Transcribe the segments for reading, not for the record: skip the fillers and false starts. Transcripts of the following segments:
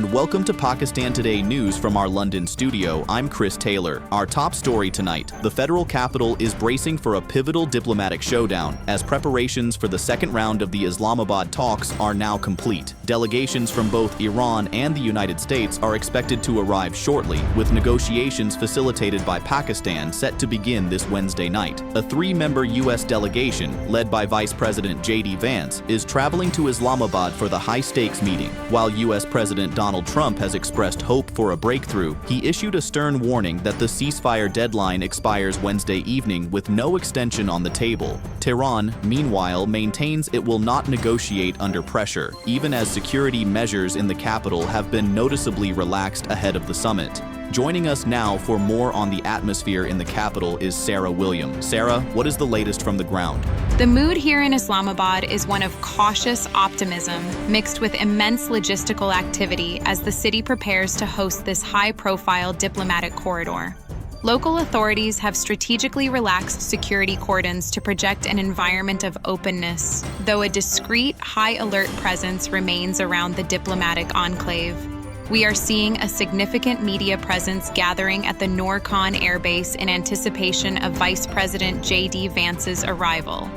and welcome to Pakistan Today News from our London studio. I'm Chris Taylor. Our top story tonight: the federal capital is bracing for a pivotal diplomatic showdown as preparations for the second round of the Islamabad talks are now complete. Delegations from both Iran and the United States are expected to arrive shortly, with negotiations facilitated by Pakistan set to begin this Wednesday night. A three-member U.S. delegation, led by Vice President J.D. Vance, is traveling to Islamabad for the high-stakes meeting. While U.S. President Donald Trump has expressed hope for a breakthrough, he issued a stern warning that the ceasefire deadline expires Wednesday evening with no extension on the table. Tehran, meanwhile, maintains it will not negotiate under pressure, even as security measures in the capital have been noticeably relaxed ahead of the summit. Joining us now for more on the atmosphere in the capital is Sarah William. Sarah, what is the latest from the ground? The mood here in Islamabad is one of cautious optimism mixed with immense logistical activity as the city prepares to host this high-profile diplomatic corridor. Local authorities have strategically relaxed security cordons to project an environment of openness, though a discreet, high-alert presence remains around the diplomatic enclave. We are seeing a significant media presence gathering at the Noor Khan Airbase in anticipation of Vice President J.D. Vance's arrival.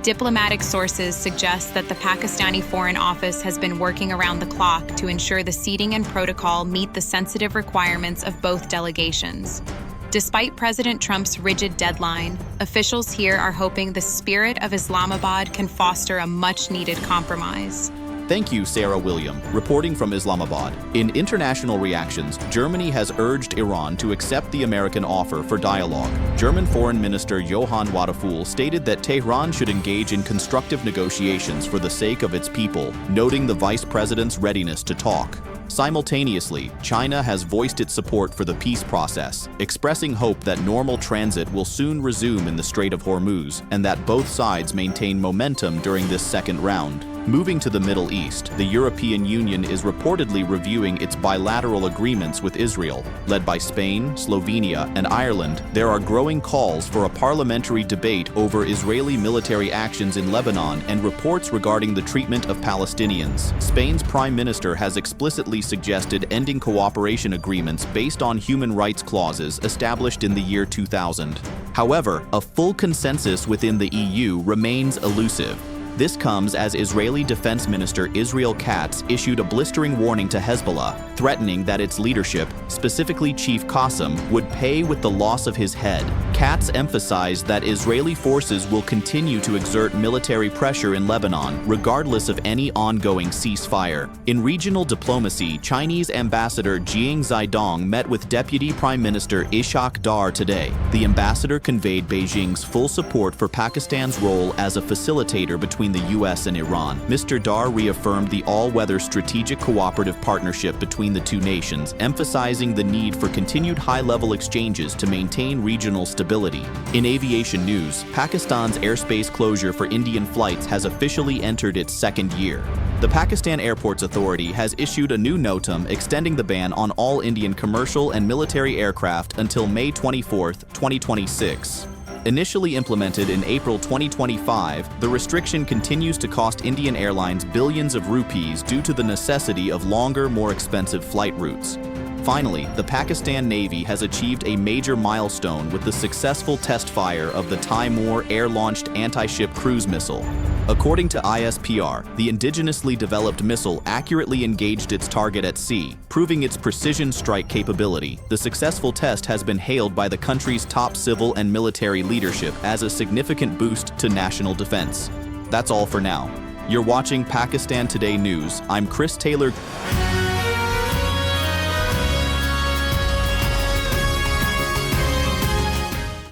Diplomatic sources suggest that the Pakistani Foreign Office has been working around the clock to ensure the seating and protocol meet the sensitive requirements of both delegations. Despite President Trump's rigid deadline, officials here are hoping the spirit of Islamabad can foster a much-needed compromise. Thank you, Sarah William, reporting from Islamabad. In international reactions, Germany has urged Iran to accept the American offer for dialogue. German Foreign Minister Johann Wadephul stated that Tehran should engage in constructive negotiations for the sake of its people, noting the vice president's readiness to talk. Simultaneously, China has voiced its support for the peace process, expressing hope that normal transit will soon resume in the Strait of Hormuz and that both sides maintain momentum during this second round. Moving to the Middle East, the European Union is reportedly reviewing its bilateral agreements with Israel. Led by Spain, Slovenia, and Ireland, there are growing calls for a parliamentary debate over Israeli military actions in Lebanon and reports regarding the treatment of Palestinians. Spain's Prime Minister has explicitly suggested ending cooperation agreements based on human rights clauses established in the year 2000. However, a full consensus within the EU remains elusive. This comes as Israeli Defense Minister Israel Katz issued a blistering warning to Hezbollah, threatening that its leadership, specifically Chief Qassem, would pay with the loss of his head. Katz emphasized that Israeli forces will continue to exert military pressure in Lebanon, regardless of any ongoing ceasefire. In regional diplomacy, Chinese Ambassador Jiang Zidong met with Deputy Prime Minister Ishaq Dar today. The ambassador conveyed Beijing's full support for Pakistan's role as a facilitator between the U.S. and Iran. Mr. Dar reaffirmed the all-weather strategic cooperative partnership between the two nations, emphasizing the need for continued high-level exchanges to maintain regional stability. In aviation news, Pakistan's airspace closure for Indian flights has officially entered its second year. The Pakistan Airports Authority has issued a new notum extending the ban on all Indian commercial and military aircraft until May 24, 2026. Initially implemented in April 2025, the restriction continues to cost Indian Airlines billions of rupees due to the necessity of longer, more expensive flight routes. Finally, the Pakistan Navy has achieved a major milestone with the successful test fire of the Timor air-launched anti-ship cruise missile. According to ISPR, the indigenously developed missile accurately engaged its target at sea, proving its precision strike capability. The successful test has been hailed by the country's top civil and military leadership as a significant boost to national defense. That's all for now. You're watching Pakistan Today News. I'm Chris Taylor.